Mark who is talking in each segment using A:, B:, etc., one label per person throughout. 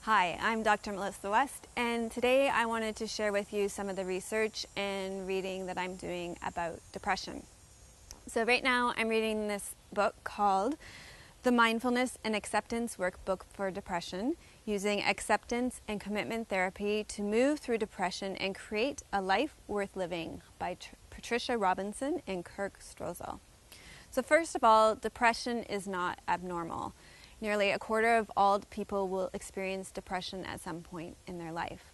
A: Hi, I'm Dr. Melissa West, and today I wanted to share with you some of the research and reading that I'm doing about depression. So right now I'm reading this book called The Mindfulness and Acceptance Workbook for Depression, using acceptance and commitment therapy to move through depression and create a life worth living by Patricia and Kirk Strosahl. So first of all, depression is not abnormal. Nearly a quarter of all people will experience depression at some point in their life.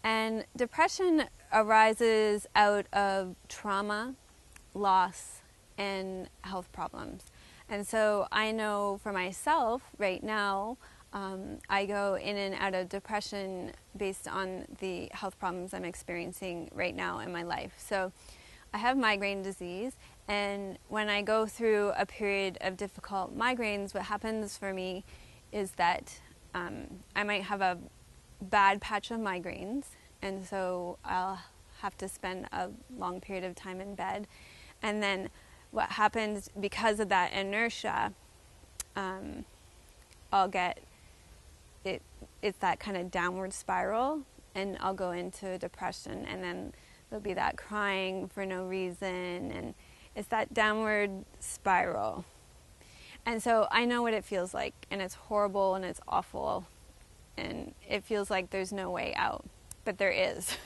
A: And depression arises out of trauma, loss, and health problems. And so I know for myself right now, I go in and out of depression based on the health problems I'm experiencing right now in my life. So I have migraine disease, and when I go through a period of difficult migraines, what happens for me is that I might have a bad patch of migraines, and so I'll have to spend a long period of time in bed. And then what happens because of that inertia, I'll get it's that kind of downward spiral, and I'll go into depression, and then there'll be that crying for no reason, and it's that downward spiral. And so I know what it feels like, and it's horrible and it's awful, and it feels like there's no way out. But there is.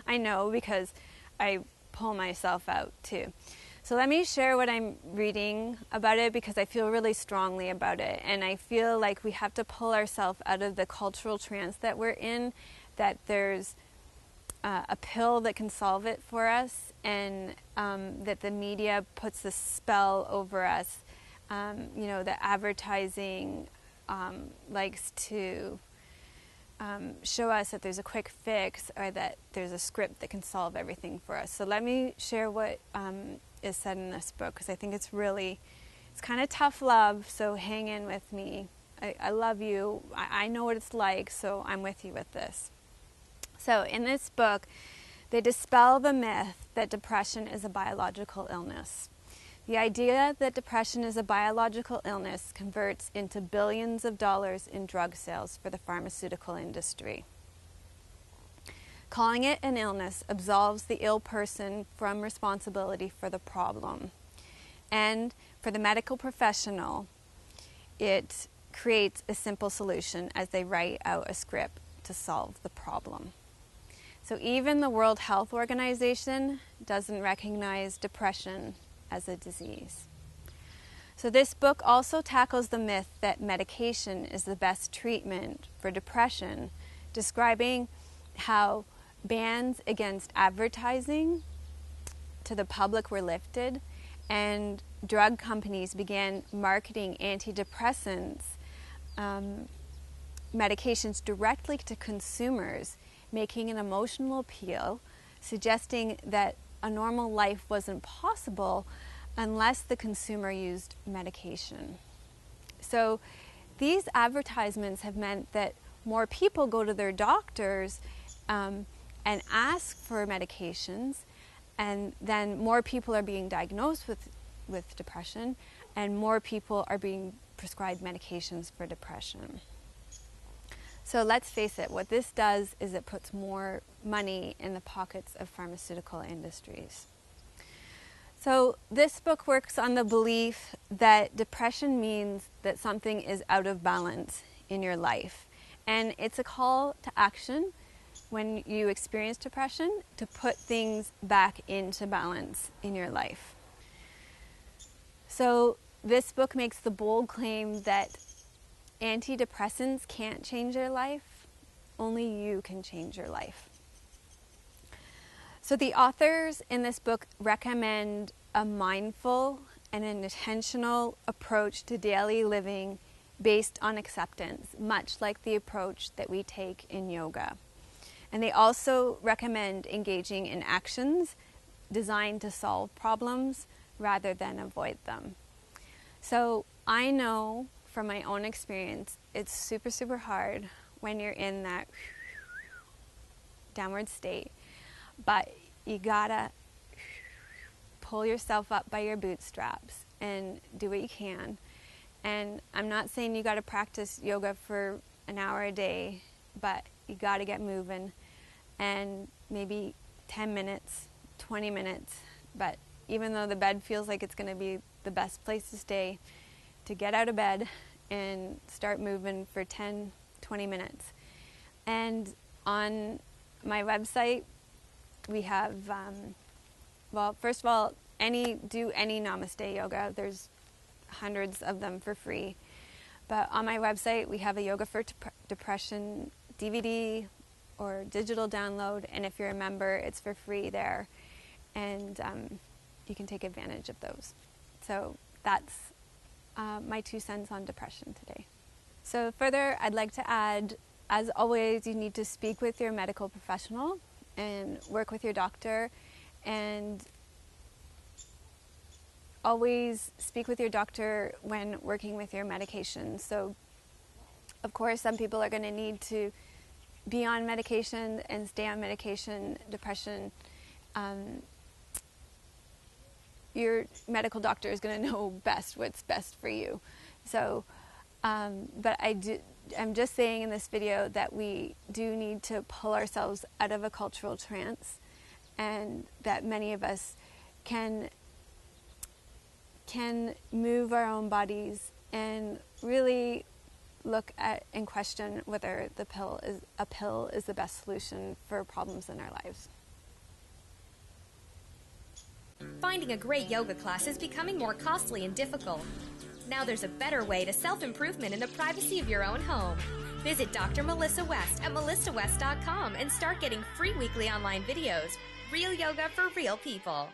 A: I know, because I pull myself out too. So let me share what I'm reading about it, because I feel really strongly about it, and I feel like we have to pull ourselves out of the cultural trance that we're in, that there's a pill that can solve it for us, and that the media puts this spell over us. The advertising likes to show us that there's a quick fix, or that there's a script that can solve everything for us. So let me share what is said in this book, because I think it's kind of tough love, so hang in with me. I love you. I know what it's like, so I'm with you with this. So in this book, they dispel the myth that depression is a biological illness. The idea that depression is a biological illness converts into billions of dollars in drug sales for the pharmaceutical industry. Calling it an illness absolves the ill person from responsibility for the problem. And for the medical professional, it creates a simple solution as they write out a script to solve the problem. So even the World Health Organization doesn't recognize depression as a disease. So this book also tackles the myth that medication is the best treatment for depression, describing how bans against advertising to the public were lifted, and drug companies began marketing antidepressants medications directly to consumers, making an emotional appeal, suggesting that a normal life wasn't possible unless the consumer used medication. So these advertisements have meant that more people go to their doctors and ask for medications, and then more people are being diagnosed with depression, and more people are being prescribed medications for depression. So let's face it, what this does is it puts more money in the pockets of pharmaceutical industries. So this book works on the belief that depression means that something is out of balance in your life. And it's a call to action when you experience depression to put things back into balance in your life. So this book makes the bold claim that antidepressants can't change your life. Only you can change your life. So the authors in this book recommend a mindful and an intentional approach to daily living based on acceptance, much like the approach that we take in yoga. And they also recommend engaging in actions designed to solve problems rather than avoid them. So I know from my own experience, it's super, super hard when you're in that downward state, but you gotta pull yourself up by your bootstraps and do what you can. And I'm not saying you gotta practice yoga for an hour a day but you got to get moving, and maybe 10 minutes, 20 minutes. But even though the bed feels like it's going to be the best place to stay, to get out of bed and start moving for 10, 20 minutes. And on my website, we have, well, first of all, do any Namaste yoga. There's hundreds of them for free. But on my website, we have a Yoga for Depression DVD or digital download. And if you're a member, it's for free there. And you can take advantage of those. So that's my 2 cents on depression today. So further, I'd like to add, as always, you need to speak with your medical professional and work with your doctor, and always speak with your doctor when working with your medication. So, of course, some people are going to need to be on medication and stay on medication. Depression, your medical doctor is going to know best what's best for you. So, but I'm just saying in this video that we do need to pull ourselves out of a cultural trance, and that many of us can move our own bodies and really look at and question whether a pill is the best solution for problems in our lives.
B: Finding a great yoga class is becoming more costly and difficult. Now there's a better way to self-improvement in the privacy of your own home. Visit Dr. Melissa West at melissawest.com and start getting free weekly online videos. Real yoga for real people.